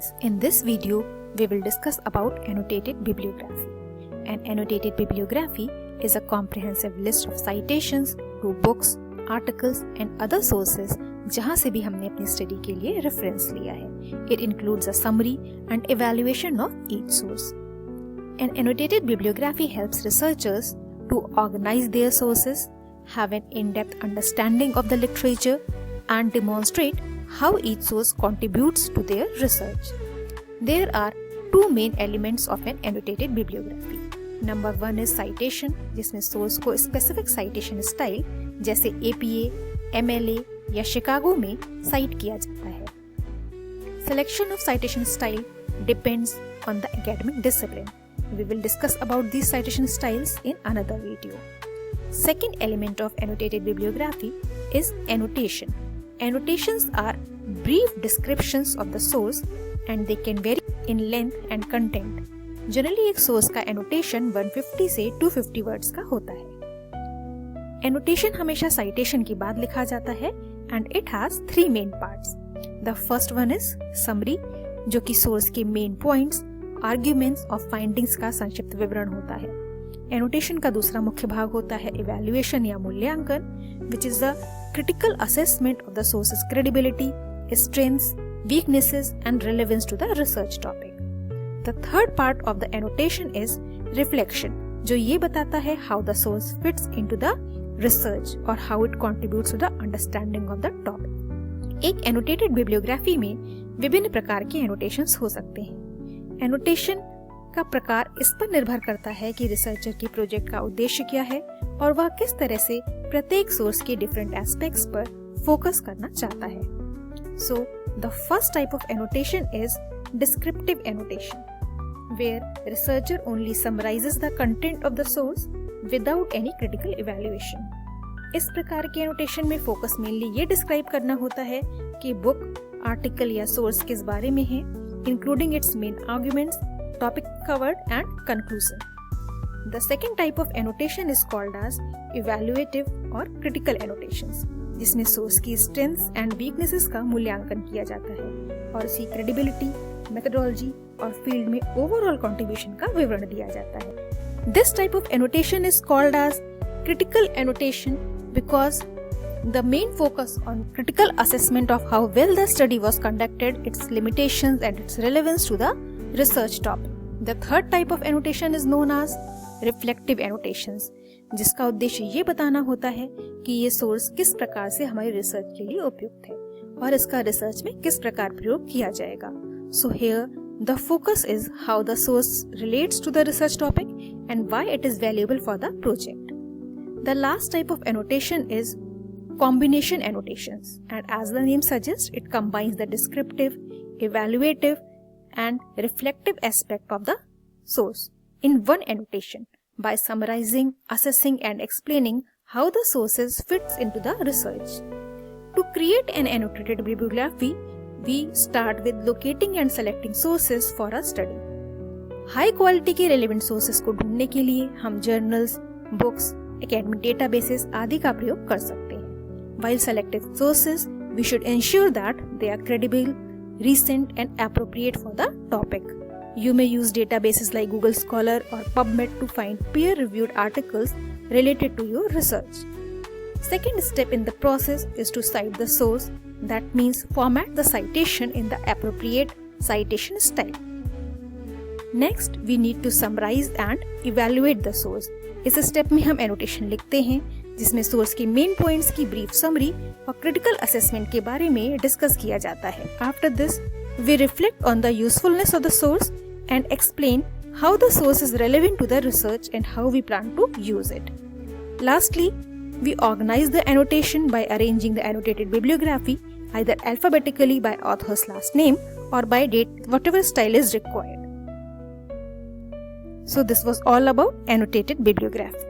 students, in this video we will discuss about annotated bibliography. An annotated bibliography is a comprehensive list of citations to books, articles and other sources जहाँ से भी हमने अपनी study के लिए reference लिया है. It includes a summary and evaluation of each source. An annotated bibliography helps researchers to organize their sources, have an in-depth understanding of the literature and demonstrate how each source contributes to their research. There are two main elements of an annotated bibliography. Number one is citation, जिसमें source को specific citation style जैसे APA, MLA या Chicago में cite किया जाता है. Selection of citation style depends on the academic discipline. We will discuss about these citation styles in another video. Second element of annotated bibliography is annotation. Annotations are brief descriptions of the source and they can vary in length and content. Generally एक source का annotation 150 से 250 words का होता है. Annotation हमेशा citation के बाद लिखा जाता है and it has three main parts. The first one is summary, जो कि source के main points, arguments और findings का संक्षिप्त विवरण होता है. Annotation का दूसरा मुख्य भाग होता है evaluation या मूल्यांकन, which is the critical assessment of the source's credibility, strengths, weaknesses and relevance to the research topic. The third part of the annotation is reflection, जो ये बताता है how the source fits into the research और how it contributes to the understanding of the topic. एक annotated bibliography में विभिन्न प्रकार के annotations हो सकते हैं. Annotation का प्रकार इस पर निर्भर करता है कि रिसर्चर के प्रोजेक्ट का उद्देश्य क्या है और वह किस तरह से प्रत्येक सोर्स के डिफरेंट एस्पेक्ट्स पर फोकस करना चाहता है. So, the first type of annotation is descriptive annotation, where researcher only summarizes the content of the source without any critical evaluation. इस प्रकार के annotation में फोकस मेनली ये डिस्क्राइब करना होता है कि बुक, आर्टिकल या सोर्स किस बारे में है, including its main arguments, topic covered and conclusion. The second type of annotation is called as evaluative or critical annotations, जिसमें सोर्स की स्ट्रेंथ्स एंड वीकनेसेस का मूल्यांकन किया जाता है और उसकी क्रेडिबिलिटी, मेथोडोलॉजी और फील्ड में ओवरऑल कंट्रीब्यूशन का विवरण दिया जाता है. This type of annotation is called as critical annotation because the main focus on critical assessment of how well the study was conducted, its limitations and its relevance to the research topic. The third type of annotation is known as reflective annotations, जिसका उद्देश्य ये बताना होता है कि ये source किस प्रकार से हमारी रिसर्च के लिए उपयुक्त है और इसका रिसर्च में किस प्रकार प्रयोग किया जाएगा. So here the focus is how the source relates to the research topic and why it is valuable for the project. The last type of annotation is combination annotations, and as the name suggests, it combines the descriptive, evaluative and reflective aspect of the source in one annotation by summarizing, assessing and explaining how the sources fits into the research. To create an annotated bibliography, we start with locating and selecting sources for a study. High quality के relevant sources को ढूंढने के लिए हम journals, books, academic databases आदि का प्रयोग कर सकते हैं. While selecting sources, we should ensure that they are credible, recent and appropriate for the topic. You may use databases like Google Scholar or PubMed to find peer-reviewed articles related to your research. Second step in the process is to cite the source. That means format the citation in the appropriate citation style. Next, we need to summarize and evaluate the source. इस step में हम annotation लिखते हैं जिसमें source के main points की brief summary और critical assessment के बारे में डिस्कस किया जाता है. After this we reflect on the usefulness of the source and explain how the source is relevant to the research and how we plan to use it. Lastly we organize the annotation by arranging the annotated bibliography either alphabetically by author's last name or by date, whatever style is required. So this was all about annotated bibliography.